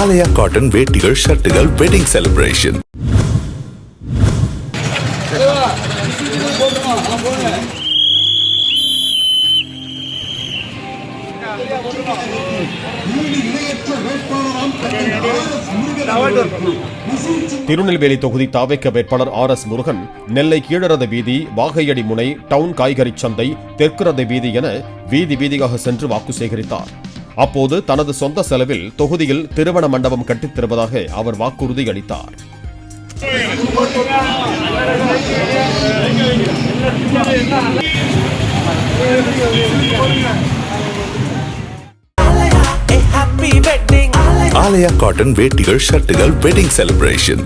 ஆலயா cotton வேட்டிகள் ஷர்ட்டுகள் wedding celebration. Tirunelveli தொகுதி தாவேக்க வேட்பாளர் RS முருகன் நெல்லை கீழரத வீதி, வாகையடி முனை, டவுன் காய்கறி சந்தை, தெற்கு ரத வீதி என வீதி வீதியாக சென்று வாக்கு சேகரித்தார். அப்போது தனது சொந்த செலவில் தொகுதியில் திருமண மண்டபம் கட்டித் தருவதாக அவர் வாக்குறுதி அளித்தார். ஆலயா காட்டன் வேட்டிகள் ஷர்ட்டுகள் வெட்டிங் செலிப்ரேஷன்.